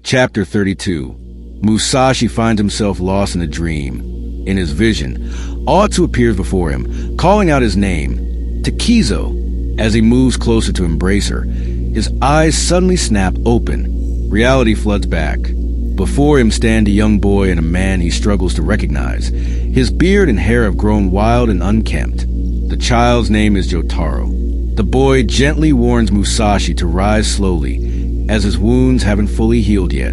Chapter 32. Musashi finds himself lost in a dream. In his vision, Otsu appears before him, calling out his name, Takizo. As he moves closer to embrace her, his eyes suddenly snap open. Reality floods back. Before him stand a young boy and a man he struggles to recognize. His beard and hair have grown wild and unkempt. The child's name is Jotaro. The boy gently warns Musashi to rise slowly, as his wounds haven't fully healed yet.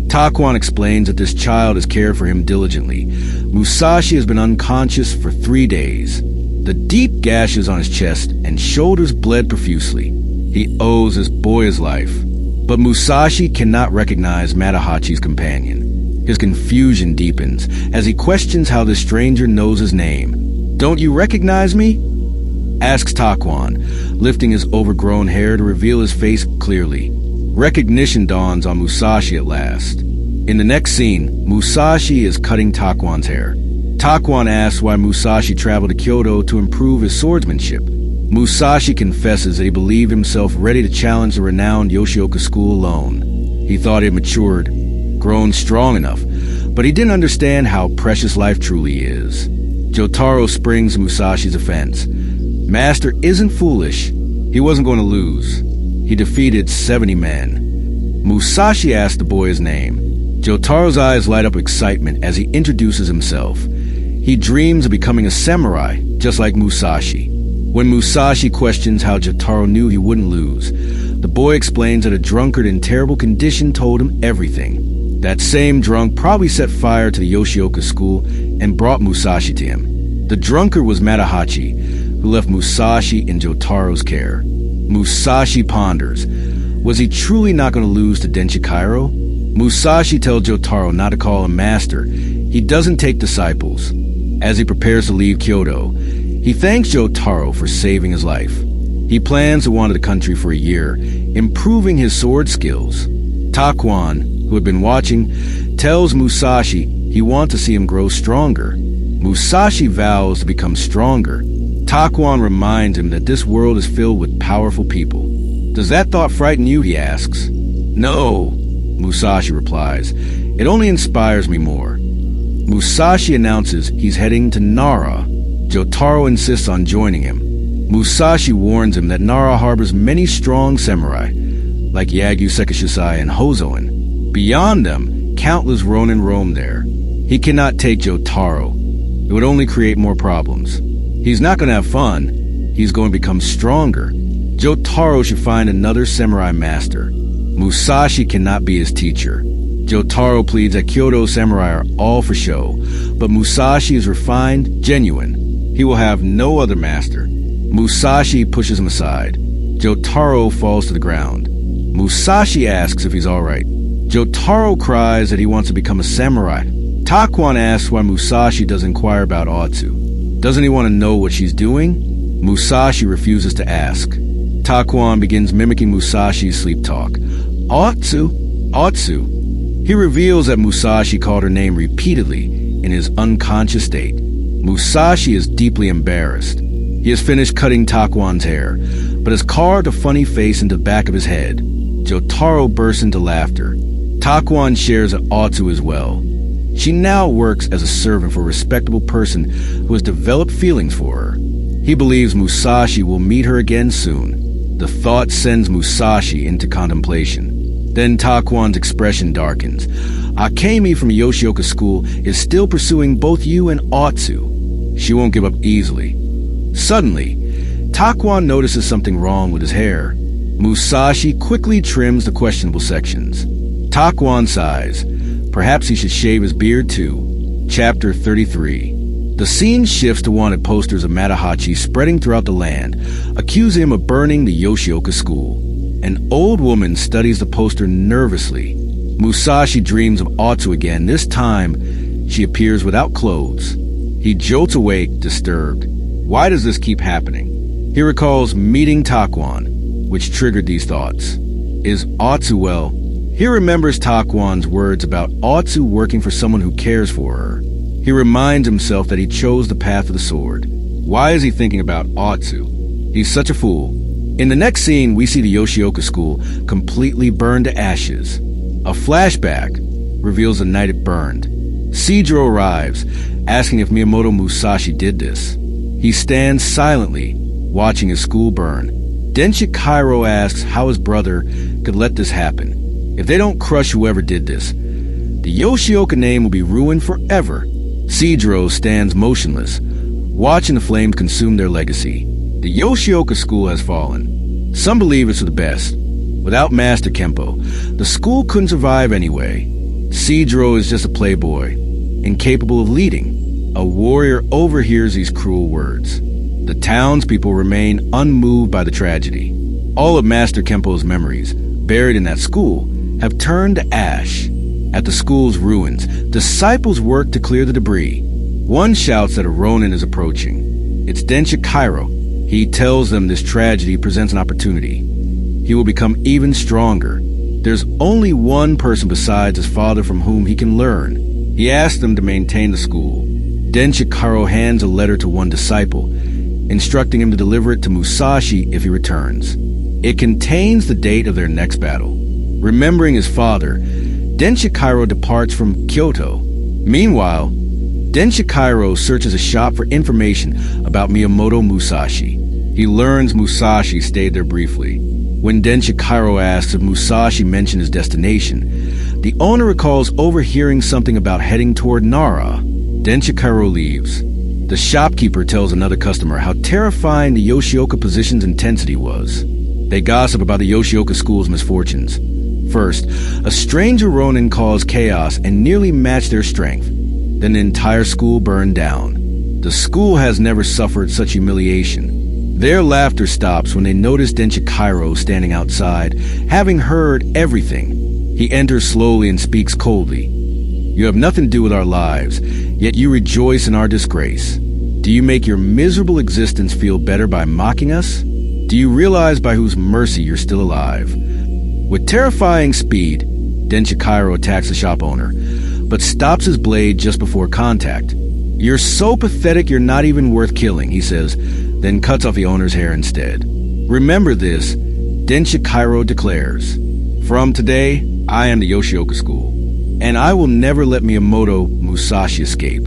Takuan explains that this child has cared for him diligently. Musashi has been unconscious for 3 days. The deep gashes on his chest and shoulders bled profusely. He owes this boy his life. But Musashi cannot recognize Matahachi's companion. His confusion deepens as he questions how this stranger knows his name. "Don't you recognize me?" asks Takuan, lifting his overgrown hair to reveal his face clearly. Recognition dawns on Musashi at last. In the next scene, Musashi is cutting Takuan's hair. Takuan asks why Musashi traveled to Kyoto to improve his swordsmanship. Musashi confesses that he believed himself ready to challenge the renowned Yoshioka school alone. He thought he had matured, grown strong enough, but he didn't understand how precious life truly is. Jotaro springs Musashi's offense. Master isn't foolish. He wasn't going to lose. He defeated 70 men. Musashi asks the boy his name. Jotaro's eyes light up with excitement as he introduces himself. He dreams of becoming a samurai, just like Musashi. When Musashi questions how Jotaro knew he wouldn't lose, the boy explains that a drunkard in terrible condition told him everything. That same drunk probably set fire to the Yoshioka school and brought Musashi to him. The drunkard was Matahachi, who left Musashi in Jotaro's care. Musashi ponders. Was he truly not going to lose to Denshikairo? Musashi tells Jotaro not to call him master. He doesn't take disciples. As he prepares to leave Kyoto, he thanks Jotaro for saving his life. He plans to wander the country for a year, improving his sword skills. Takuan, who had been watching, tells Musashi he wants to see him grow stronger. Musashi vows to become stronger. Takuan reminds him that this world is filled with powerful people. "Does that thought frighten you?" he asks. "No," Musashi replies. "It only inspires me more." Musashi announces he's heading to Nara. Jotaro insists on joining him. Musashi warns him that Nara harbors many strong samurai, like Yagyu Sekishisai and Hozoin. Beyond them, countless ronin roam there. He cannot take Jotaro. It would only create more problems. He's not going to have fun. He's going to become stronger. Jotaro should find another samurai master. Musashi cannot be his teacher. Jotaro pleads that Kyoto samurai are all for show, but Musashi is refined, genuine. He will have no other master. Musashi pushes him aside. Jotaro falls to the ground. Musashi asks if he's all right. Jotaro cries that he wants to become a samurai. Takuan asks why Musashi doesn't inquire about Otsu. Doesn't he want to know what she's doing? Musashi refuses to ask. Takuan begins mimicking Musashi's sleep talk. Otsu, Otsu. He reveals that Musashi called her name repeatedly in his unconscious state. Musashi is deeply embarrassed. He has finished cutting Takuan's hair, but has carved a funny face into the back of his head. Jotaro bursts into laughter. Takuan shares Otsu as well. She now works as a servant for a respectable person who has developed feelings for her. He believes Musashi will meet her again soon. The thought sends Musashi into contemplation. Then Takuan's expression darkens. Akemi from Yoshioka School is still pursuing both you and Otsu. She won't give up easily. Suddenly, Takuan notices something wrong with his hair. Musashi quickly trims the questionable sections. Takuan sighs. Perhaps he should shave his beard too. Chapter 33. The scene shifts to wanted posters of Matahachi spreading throughout the land, accusing him of burning the Yoshioka school. An old woman studies the poster nervously. Musashi dreams of Otsu again. This time, she appears without clothes. He jolts awake, disturbed. Why does this keep happening? He recalls meeting Takuan, which triggered these thoughts. Is Otsu well? He remembers Takuan's words about Otsu working for someone who cares for her. He reminds himself that he chose the path of the sword. Why is he thinking about Otsu? He's such a fool. In the next scene, we see the Yoshioka school completely burned to ashes. A flashback reveals the night it burned. Seijiro arrives, asking if Miyamoto Musashi did this. He stands silently, watching his school burn. Denshikiro asks how his brother could let this happen. If they don't crush whoever did this, the Yoshioka name will be ruined forever. Seijiro stands motionless, watching the flames consume their legacy. The Yoshioka school has fallen. Some believe it's for the best. Without Master Kempo, the school couldn't survive anyway. Seijiro is just a playboy, incapable of leading. A warrior overhears these cruel words. The townspeople remain unmoved by the tragedy. All of Master Kempo's memories, buried in that school, have turned to ash. At the school's ruins, disciples work to clear the debris. One shouts that a Ronin is approaching. It's Denshikiro. He tells them this tragedy presents an opportunity. He will become even stronger. There's only one person besides his father from whom he can learn. He asks them to maintain the school. Denshikiro hands a letter to one disciple, instructing him to deliver it to Musashi if he returns. It contains the date of their next battle. Remembering his father, Denshikiro departs from Kyoto. Meanwhile, Denshikiro searches a shop for information about Miyamoto Musashi. He learns Musashi stayed there briefly. When Denshikiro asks if Musashi mentioned his destination, the owner recalls overhearing something about heading toward Nara. Denshikiro leaves. The shopkeeper tells another customer how terrifying the Yoshioka position's intensity was. They gossip about the Yoshioka school's misfortunes. First, a stranger Ronin caused chaos and nearly matched their strength. Then the entire school burned down. The school has never suffered such humiliation. Their laughter stops when they notice Denshikiro standing outside, having heard everything. He enters slowly and speaks coldly. You have nothing to do with our lives, yet you rejoice in our disgrace. Do you make your miserable existence feel better by mocking us? Do you realize by whose mercy you're still alive? With terrifying speed, Denshikiro attacks the shop owner, but stops his blade just before contact. You're so pathetic you're not even worth killing, he says, then cuts off the owner's hair instead. Remember this, Denshikiro declares. From today, I am the Yoshioka school, and I will never let Miyamoto Musashi escape.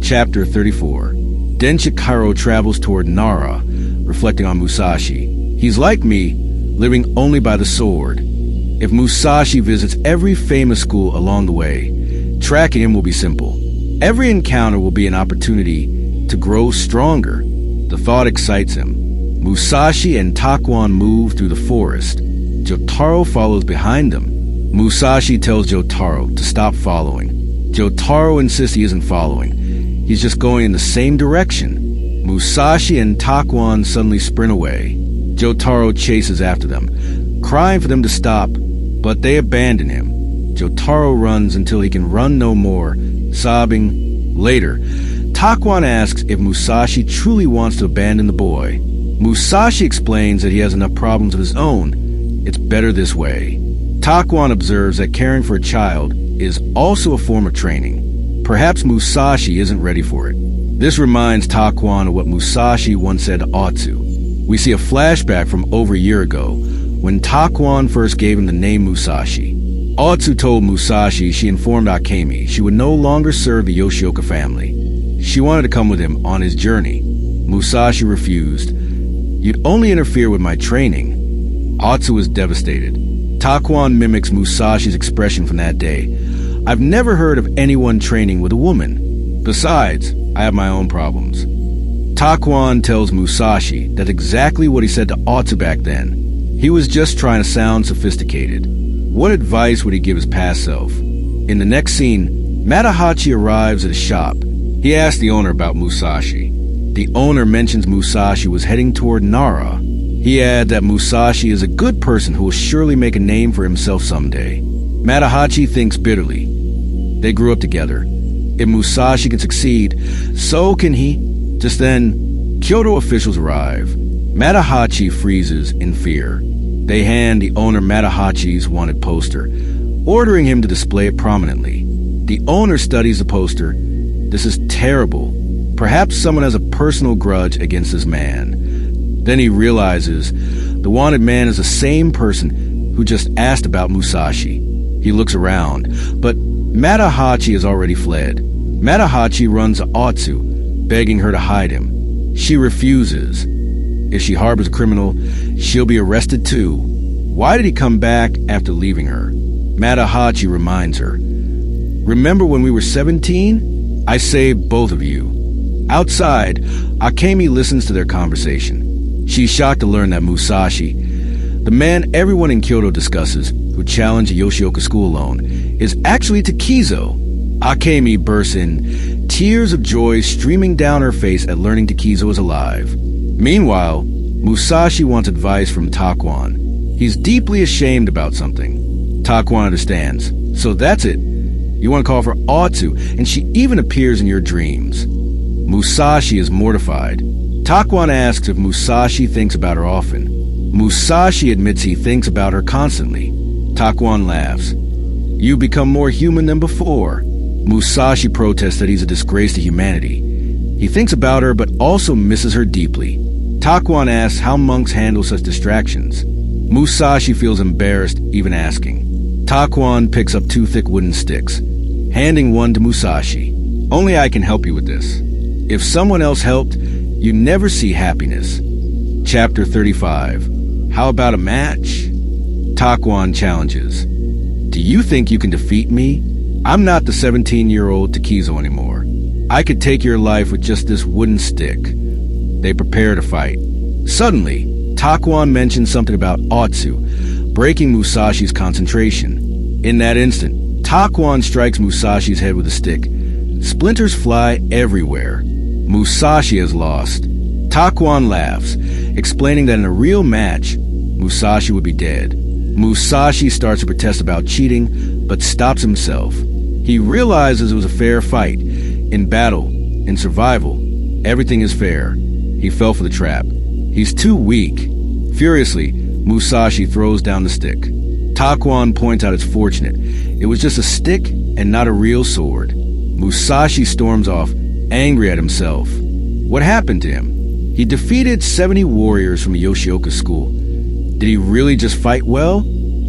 Chapter 34. Denshikiro travels toward Nara, reflecting on Musashi. He's like me, living only by the sword. If Musashi visits every famous school along the way, tracking him will be simple. Every encounter will be an opportunity to grow stronger. The thought excites him. Musashi and Takwan move through the forest. Jotaro follows behind them. Musashi tells Jotaro to stop following. Jotaro insists he isn't following. He's just going in the same direction. Musashi and Takwan suddenly sprint away. Jotaro chases after them, crying for them to stop, but they abandon him. Jotaro runs until he can run no more, sobbing. Later, Takwan asks if Musashi truly wants to abandon the boy. Musashi explains that he has enough problems of his own. It's better this way. Takwan observes that caring for a child is also a form of training. Perhaps Musashi isn't ready for it. This reminds Takwan of what Musashi once said to Otsu. We see a flashback from over a year ago, when Takwan first gave him the name Musashi. Otsu told Musashi she informed Akemi she would no longer serve the Yoshioka family. She wanted to come with him on his journey. Musashi refused. You'd only interfere with my training. Otsu was devastated. Takwan mimics Musashi's expression from that day. I've never heard of anyone training with a woman. Besides, I have my own problems. Takwan tells Musashi that's exactly what he said to Otsu back then. He was just trying to sound sophisticated. What advice would he give his past self? In the next scene, Matahachi arrives at a shop. He asks the owner about Musashi. The owner mentions Musashi was heading toward Nara. He adds that Musashi is a good person who will surely make a name for himself someday. Matahachi thinks bitterly. They grew up together. If Musashi can succeed, so can he. Just then, Kyoto officials arrive. Matahachi freezes in fear. They hand the owner Matahachi's wanted poster, ordering him to display it prominently. The owner studies the poster. This is terrible. Perhaps someone has a personal grudge against this man. Then he realizes the wanted man is the same person who just asked about Musashi. He looks around, but Matahachi has already fled. Matahachi runs to Otsu, begging her to hide him. She refuses. If she harbors a criminal, she'll be arrested too. Why did he come back after leaving her? Matahachi reminds her. Remember when we were 17? I saved both of you. Outside, Akemi listens to their conversation. She's shocked to learn that Musashi, the man everyone in Kyoto discusses, who challenged the Yoshioka school loan, is actually Takizo. Akemi bursts in, tears of joy streaming down her face at learning Takizo is alive. Meanwhile, Musashi wants advice from Takuan. He's deeply ashamed about something. Takuan understands. So that's it. You want to call for Otsu, and she even appears in your dreams. Musashi is mortified. Takuan asks if Musashi thinks about her often. Musashi admits he thinks about her constantly. Takuan laughs. You become more human than before. Musashi protests that he's a disgrace to humanity. He thinks about her but also misses her deeply. Takuan asks how monks handle such distractions. Musashi feels embarrassed even asking. Takuan picks up 2 thick wooden sticks, handing one to Musashi. Only I can help you with this. If someone else helped, you never see happiness. Chapter 35. How about a match? Takuan challenges. Do you think you can defeat me? I'm not the 17-year-old Takizo anymore. I could take your life with just this wooden stick. They prepare to fight. Suddenly, Takuan mentions something about Otsu, breaking Musashi's concentration. In that instant, Takuan strikes Musashi's head with a stick. Splinters fly everywhere. Musashi has lost. Takuan laughs, explaining that in a real match, Musashi would be dead. Musashi starts to protest about cheating, but stops himself. He realizes it was a fair fight. In battle, in survival, everything is fair. He fell for the trap. He's too weak. Furiously, Musashi throws down the stick. Takuan points out it's fortunate. It was just a stick and not a real sword. Musashi storms off, angry at himself. What happened to him? He defeated 70 warriors from Yoshioka school. Did he really just fight well?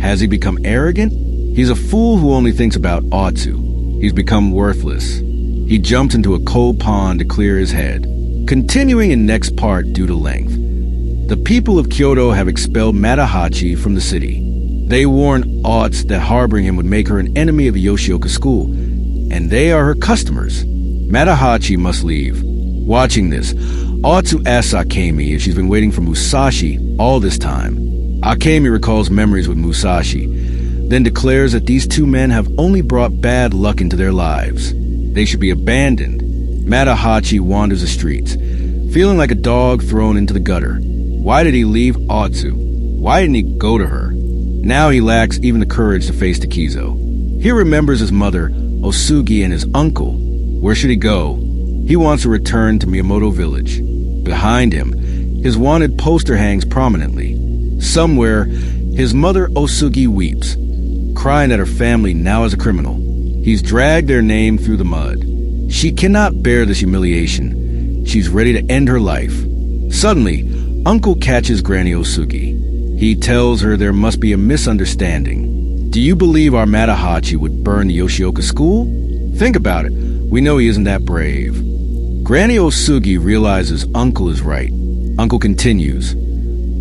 Has he become arrogant? He's a fool who only thinks about Otsu. He's become worthless. He jumps into a cold pond to clear his head. Continuing in next part due to length. The people of Kyoto have expelled Matahachi from the city. They warn Otsu that harboring him would make her an enemy of the Yoshioka school, and they are her customers. Matahachi must leave. Watching this, Otsu asks Akemi if she's been waiting for Musashi all this time. Akemi recalls memories with Musashi, then declares that these 2 men have only brought bad luck into their lives. They should be abandoned. Matahachi wanders the streets, feeling like a dog thrown into the gutter. Why did he leave Otsu? Why didn't he go to her? Now he lacks even the courage to face Takizo. He remembers his mother, Osugi, and his uncle. Where should he go? He wants to return to Miyamoto village. Behind him, his wanted poster hangs prominently. Somewhere, his mother Osugi weeps, crying that her family now is a criminal. He's dragged their name through the mud. She cannot bear this humiliation. She's ready to end her life. Suddenly, Uncle catches Granny Osugi. He tells her there must be a misunderstanding. Do you believe our Matahachi would burn the Yoshioka school? Think about it. We know he isn't that brave. Granny Osugi realizes Uncle is right. Uncle continues.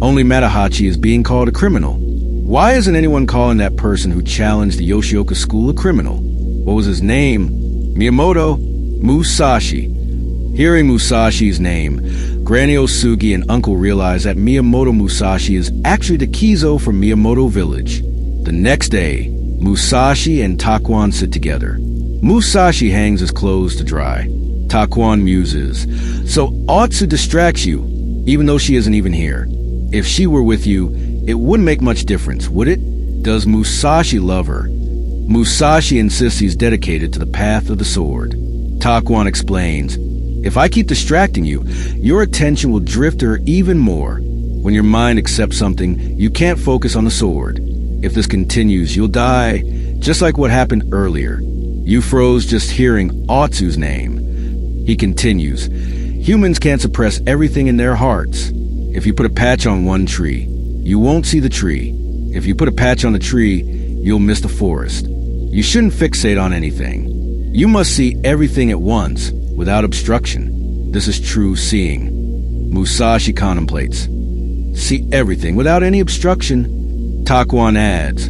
Only Matahachi is being called a criminal. Why isn't anyone calling that person who challenged the Yoshioka school a criminal? What was his name? Miyamoto Musashi. Hearing Musashi's name, Granny Osugi and Uncle realize that Miyamoto Musashi is actually Takizo from Miyamoto village. The next day, Musashi and Takuan sit together. Musashi hangs his clothes to dry. Takuan muses. So Otsu distracts you, even though she isn't even here. If she were with you, it wouldn't make much difference, would it? Does Musashi love her? Musashi insists he's dedicated to the path of the sword. Takuan explains, if I keep distracting you, your attention will drift to her even more. When your mind accepts something, you can't focus on the sword. If this continues, you'll die, just like what happened earlier. You froze just hearing Otsu's name. He continues, humans can't suppress everything in their hearts. If you put a patch on one tree, you won't see the tree. If you put a patch on the tree, you'll miss the forest. You shouldn't fixate on anything. You must see everything at once, without obstruction. This is true seeing. Musashi contemplates. See everything without any obstruction. Takuan adds,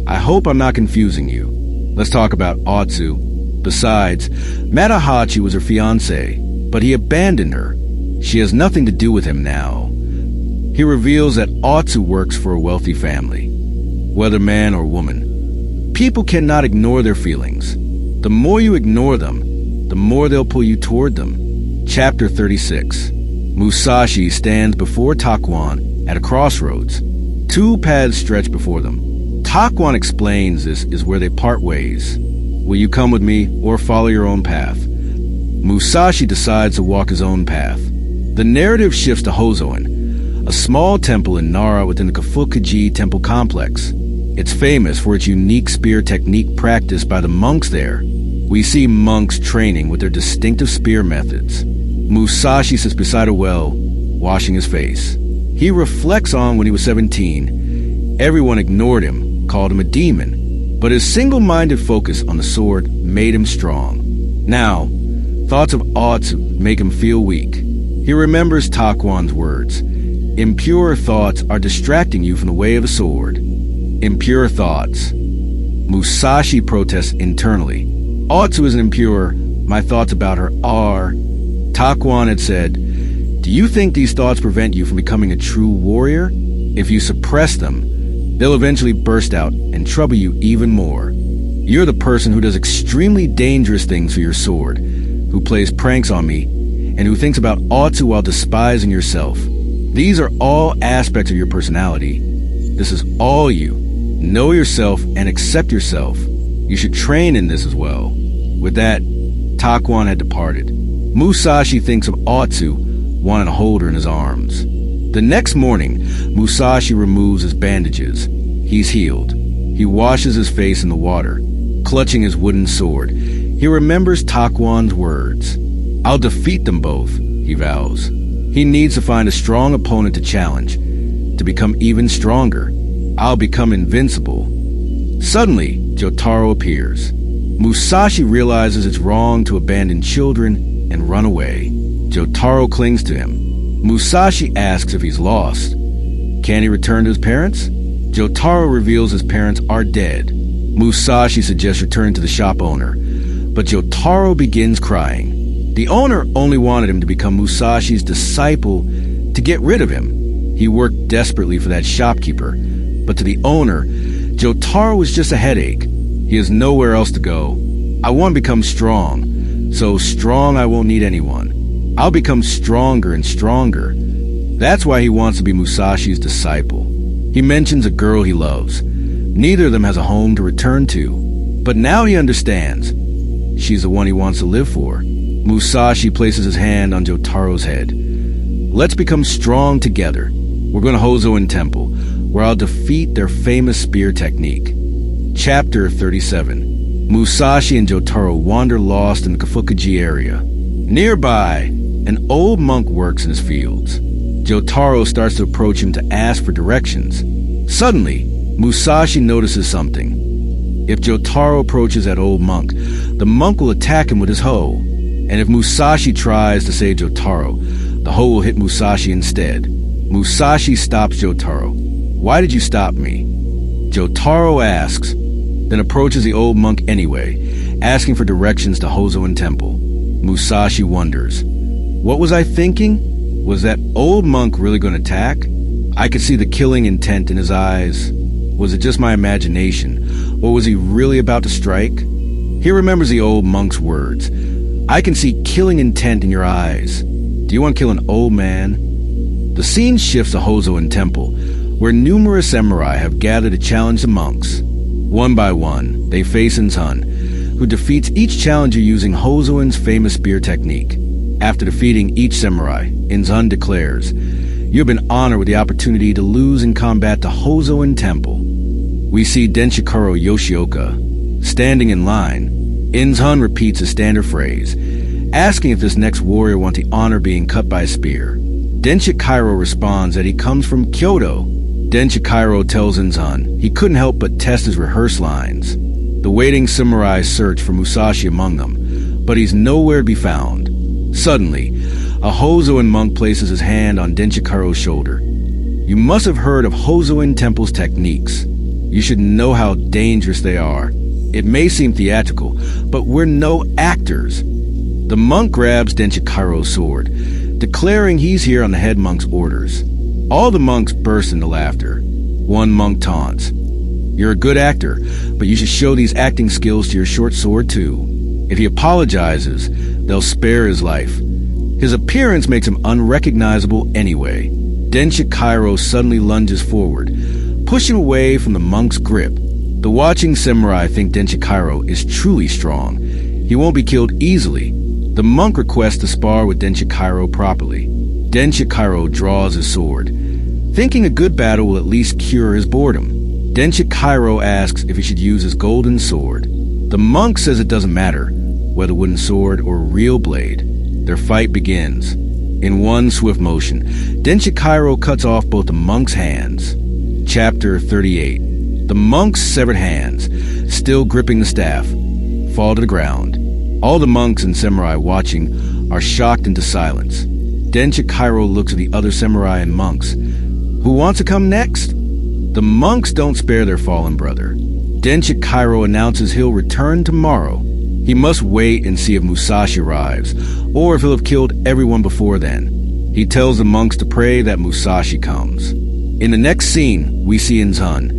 I hope I'm not confusing you. Let's talk about Otsu. Besides, Matahachi was her fiancé, but he abandoned her. She has nothing to do with him now. He reveals that Otsu works for a wealthy family, whether man or woman. People cannot ignore their feelings. The more you ignore them, the more they'll pull you toward them. Chapter 36. Musashi stands before Takuan at a crossroads. Two paths stretch before them. Takuan explains this is where they part ways. Will you come with me or follow your own path? Musashi decides to walk his own path. The narrative shifts to Hozoin, a small temple in Nara within the Kafukaji temple complex. It's famous for its unique spear technique practiced by the monks there. We see monks training with their distinctive spear methods. Musashi sits beside a well, washing his face. He reflects on when he was 17. Everyone ignored him, called him a demon, but his single-minded focus on the sword made him strong. Now, thoughts of Otsu make him feel weak. He remembers Takuan's words. Impure thoughts are distracting you from the way of the sword. Impure thoughts. Musashi protests internally. Otsu isn't impure. My thoughts about her are. Takuan had said, do you think these thoughts prevent you from becoming a true warrior? If you suppress them, they'll eventually burst out and trouble you even more. You're the person who does extremely dangerous things for your sword, who plays pranks on me, and who thinks about Otsu while despising yourself. These are all aspects of your personality. This is all you. Know yourself and accept yourself. You should train in this as well. With that, Takuan had departed. Musashi thinks of Otsu, wanting to hold her in his arms. The next morning, Musashi removes his bandages. He's healed. He washes his face in the water, clutching his wooden sword. He remembers Takuan's words. I'll defeat them both, he vows. He needs to find a strong opponent to challenge, to become even stronger. I'll become invincible. Suddenly, Jotaro appears. Musashi realizes it's wrong to abandon children and run away. Jotaro clings to him. Musashi asks if he's lost. Can he return to his parents? Jotaro reveals his parents are dead. Musashi suggests returning to the shop owner, but Jotaro begins crying. The owner only wanted him to become Musashi's disciple to get rid of him. He worked desperately for that shopkeeper, but to the owner, Jotaro was just a headache. He has nowhere else to go. I want to become strong. So strong I won't need anyone. I'll become stronger and stronger. That's why he wants to be Musashi's disciple. He mentions a girl he loves. Neither of them has a home to return to. But now he understands. She's the one he wants to live for. Musashi places his hand on Jotaro's head. Let's become strong together. We're going to Hozoin Temple, where I'll defeat their famous spear technique. Chapter 37. Musashi and Jotaro wander lost in the Kafukaji area. Nearby, an old monk works in his fields. Jotaro starts to approach him to ask for directions. Suddenly, Musashi notices something. If Jotaro approaches that old monk, the monk will attack him with his hoe. And if Musashi tries to save Jotaro, the hoe will hit Musashi instead. Musashi stops Jotaro. Why did you stop me? Jotaro asks, then approaches the old monk anyway, asking for directions to Hozoin Temple. Musashi wonders, what was I thinking? Was that old monk really going to attack? I could see the killing intent in his eyes. Was it just my imagination, or was he really about to strike? He remembers the old monk's words. I can see killing intent in your eyes. Do you want to kill an old man? The scene shifts to Hozoin Temple, where numerous samurai have gathered to challenge the monks. One by one, they face Inzun, who defeats each challenger using Hozoin's famous spear technique. After defeating each samurai, Inzun declares, you have been honored with the opportunity to lose in combat to Hozoin Temple. We see Denshikoro Yoshioka standing in line. Inzun repeats his standard phrase, asking if this next warrior wants the honor being cut by a spear. Denshikoro responds that he comes from Kyoto. Denshikiro tells Inzan he couldn't help but test his rehearsed lines. The waiting samurai search for Musashi among them, but he's nowhere to be found. Suddenly, a Hozoin monk places his hand on Denshikiro's shoulder. You must have heard of Hozoin Temple's techniques. You should know how dangerous they are. It may seem theatrical, but we're no actors. The monk grabs Denshikiro's sword, declaring he's here on the head monk's orders. All the monks burst into laughter. One monk taunts, "You're a good actor, but you should show these acting skills to your short sword too. If he apologizes, they'll spare his life." His appearance makes him unrecognizable anyway. Denshikiro suddenly lunges forward, pushing away from the monk's grip. The watching samurai think Denshikiro is truly strong. He won't be killed easily. The monk requests to spar with Denshikiro properly. Denshikiro draws his sword, thinking a good battle will at least cure his boredom. Denshikiro asks if he should use his golden sword. The monk says it doesn't matter, whether wooden sword or real blade. Their fight begins. In one swift motion, Denshikiro cuts off both the monk's hands. Chapter 38. The monk's severed hands, still gripping the staff, fall to the ground. All the monks and samurai watching are shocked into silence. Denshikiro looks at the other samurai and monks. Who wants to come next? The monks don't spare their fallen brother. Denshikiro announces he'll return tomorrow. He must wait and see if Musashi arrives, or if he'll have killed everyone before then. He tells the monks to pray that Musashi comes. In the next scene, we see Inzan.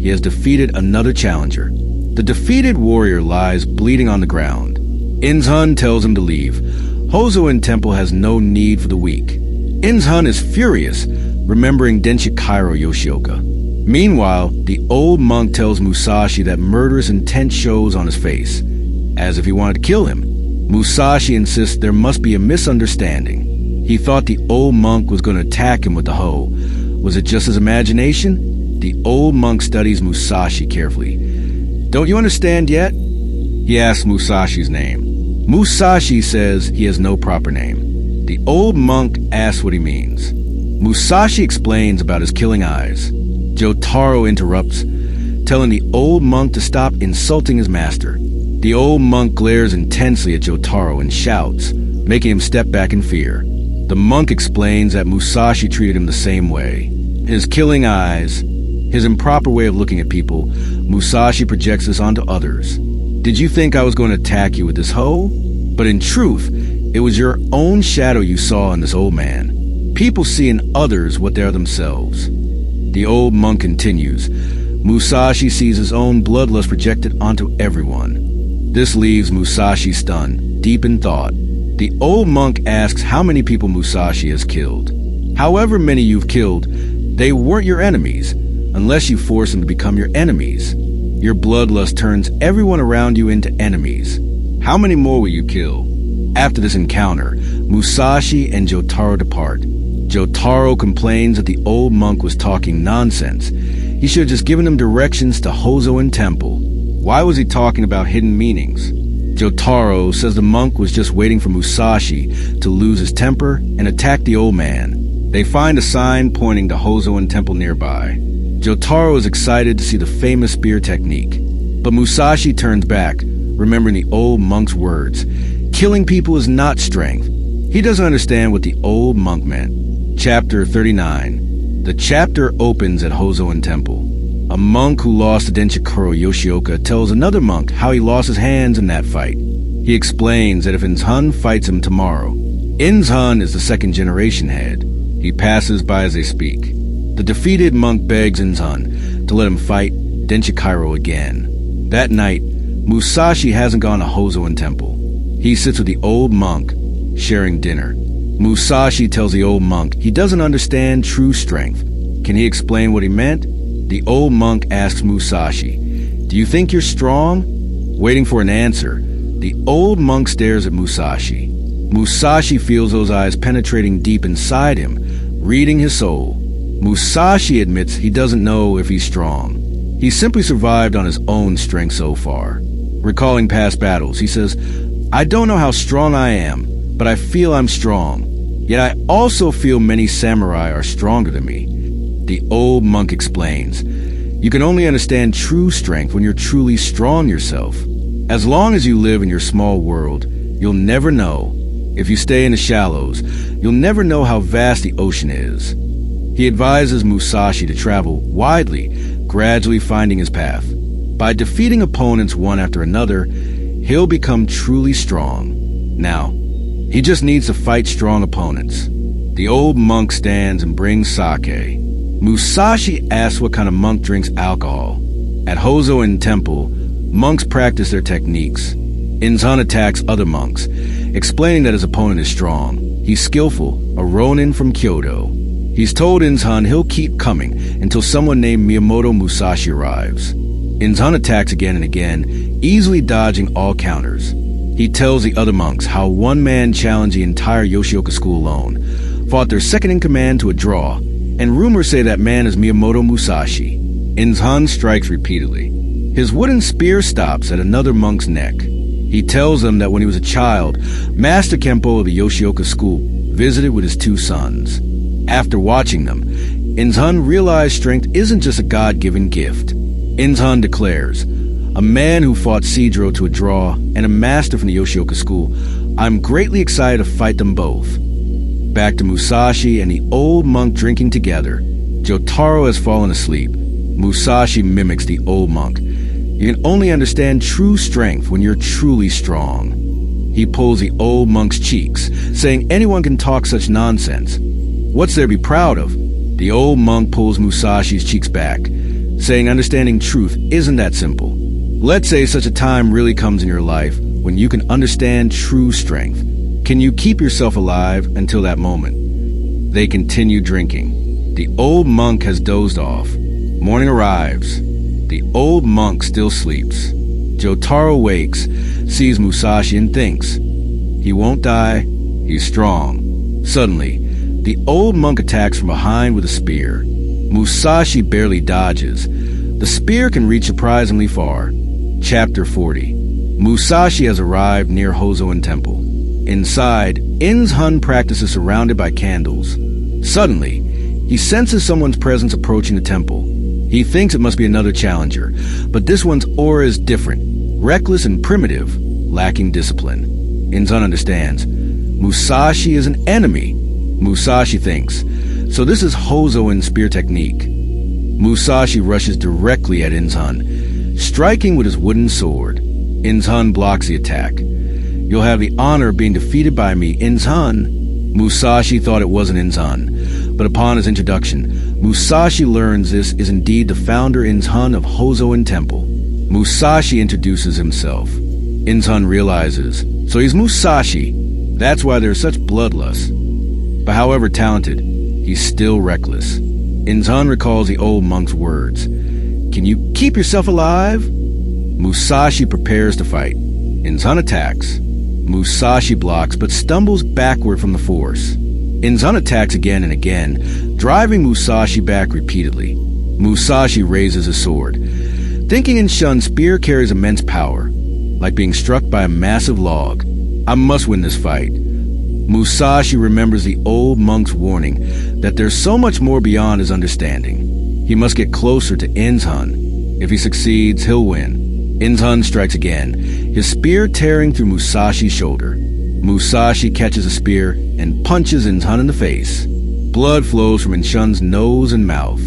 He has defeated another challenger. The defeated warrior lies bleeding on the ground. Inzan tells him to leave. Hozoin Temple has no need for the weak. Inzan is furious, remembering Denshikiro Yoshioka. Meanwhile, the old monk tells Musashi that murderous intent shows on his face, as if he wanted to kill him. Musashi insists there must be a misunderstanding. He thought the old monk was going to attack him with the hoe. Was it just his imagination? The old monk studies Musashi carefully. Don't you understand yet? He asks Musashi's name. Musashi says he has no proper name. The old monk asks what he means. Musashi explains about his killing eyes. Jotaro interrupts, telling the old monk to stop insulting his master. The old monk glares intensely at Jotaro and shouts, making him step back in fear. The monk explains that Musashi treated him the same way. His killing eyes, his improper way of looking at people, Musashi projects this onto others. Did you think I was going to attack you with this hoe? But in truth, it was your own shadow you saw in this old man. People see in others what they are themselves. The old monk continues. Musashi sees his own bloodlust projected onto everyone. This leaves Musashi stunned, deep in thought. The old monk asks how many people Musashi has killed. However many you've killed, they weren't your enemies, unless you force them to become your enemies. Your bloodlust turns everyone around you into enemies. How many more will you kill? After this encounter, Musashi and Jotaro depart. Jotaro complains that the old monk was talking nonsense. He should have just given him directions to Hozoin Temple. Why was he talking about hidden meanings? Jotaro says the monk was just waiting for Musashi to lose his temper and attack the old man. They find a sign pointing to Hozoin Temple nearby. Jotaro is excited to see the famous spear technique, but Musashi turns back, remembering the old monk's words. Killing people is not strength. He doesn't understand what the old monk meant. Chapter 39. The chapter opens at Hozoin Temple. A monk who lost to Denshikiro Yoshioka tells another monk how he lost his hands in that fight. He explains that if Inzan fights him tomorrow, Inzan is the second generation head. He passes by as they speak. The defeated monk begs Inzan to let him fight Denshikiro again. That night, Musashi hasn't gone to Hozoin Temple. He sits with the old monk, sharing dinner. Musashi tells the old monk he doesn't understand true strength. Can he explain what he meant? The old monk asks Musashi, "Do you think you're strong?" Waiting for an answer, the old monk stares at Musashi. Musashi feels those eyes penetrating deep inside him, reading his soul. Musashi admits he doesn't know if he's strong. He simply survived on his own strength so far. Recalling past battles, he says, "I don't know how strong I am, but I feel I'm strong. Yet I also feel many samurai are stronger than me. The old monk explains, "You can only understand true strength when you're truly strong yourself. As long as you live in your small world, you'll never know. If you stay in the shallows, you'll never know how vast the ocean is." He advises Musashi to travel widely, gradually finding his path. By defeating opponents one after another, he'll become truly strong. Now, he just needs to fight strong opponents. The old monk stands and brings sake. Musashi asks what kind of monk drinks alcohol. At Hozoin Temple, monks practice their techniques. Inzan attacks other monks, explaining that his opponent is strong. He's skillful, a ronin from Kyoto. He's told Inzan he'll keep coming until someone named Miyamoto Musashi arrives. Inzan attacks again and again, easily dodging all counters. He tells the other monks how one man challenged the entire Yoshioka school alone, fought their second-in-command to a draw, and rumors say that man is Miyamoto Musashi. Inzan strikes repeatedly. His wooden spear stops at another monk's neck. He tells them that when he was a child, Master Kempo of the Yoshioka school visited with his two sons. After watching them, Inzan realized strength isn't just a God-given gift. Inzan declares, "A man who fought Sidro to a draw and a master from the Yoshioka school, I'm greatly excited to fight them both." Back to Musashi and the old monk drinking together. Jotaro has fallen asleep. Musashi mimics the old monk. "You can only understand true strength when you're truly strong." He pulls the old monk's cheeks, saying anyone can talk such nonsense. What's there to be proud of? The old monk pulls Musashi's cheeks back, saying understanding truth isn't that simple. Let's say such a time really comes in your life when you can understand true strength. Can you keep yourself alive until that moment? They continue drinking. The old monk has dozed off. Morning arrives. The old monk still sleeps. Jotaro wakes, sees Musashi and thinks, he won't die, he's strong. Suddenly, the old monk attacks from behind with a spear. Musashi barely dodges. The spear can reach surprisingly far. Chapter 40. Musashi has arrived near Hozoin Temple. Inside, Inzan practices surrounded by candles. Suddenly, he senses someone's presence approaching the temple. He thinks it must be another challenger, but this one's aura is different, reckless and primitive, lacking discipline. Inzan understands. Musashi is an enemy. Musashi thinks, so this is Hozoin's spear technique. Musashi rushes directly at Inzan, striking with his wooden sword. Inzan blocks the attack. "You'll have the honor of being defeated by me, Inzan." Musashi thought it wasn't Inzan, but upon his introduction, Musashi learns this is indeed the founder Inzan of Hozoin Temple. Musashi introduces himself. Inzan realizes, so he's Musashi. That's why there's such bloodlust. But however talented, he's still reckless. Inzan recalls the old monk's words. "Can you keep yourself alive?" Musashi prepares to fight. Inzan attacks. Musashi blocks but stumbles backward from the force. Inzan attacks again and again, driving Musashi back repeatedly. Musashi raises his sword. Thinking in Shun's spear carries immense power, like being struck by a massive log. I must win this fight. Musashi remembers the old monk's warning that there's so much more beyond his understanding. He must get closer to Inzan. If he succeeds, he'll win. Inzan strikes again, his spear tearing through Musashi's shoulder. Musashi catches a spear and punches Inzan in the face. Blood flows from Inshun's nose and mouth.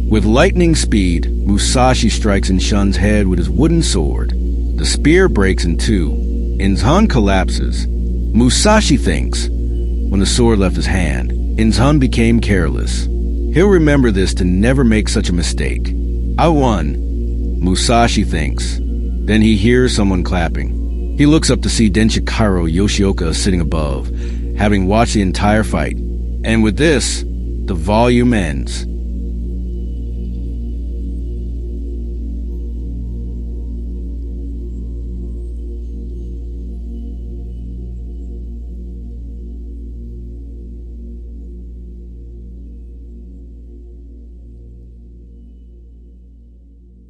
With lightning speed, Musashi strikes Inshun's head with his wooden sword. The spear breaks in two. Inzan collapses. Musashi thinks, when the sword left his hand, Inzan became careless. He'll remember this to never make such a mistake. I won, Musashi thinks. Then he hears someone clapping. He looks up to see Denshikaro Yoshioka sitting above, having watched the entire fight. And with this, the volume ends.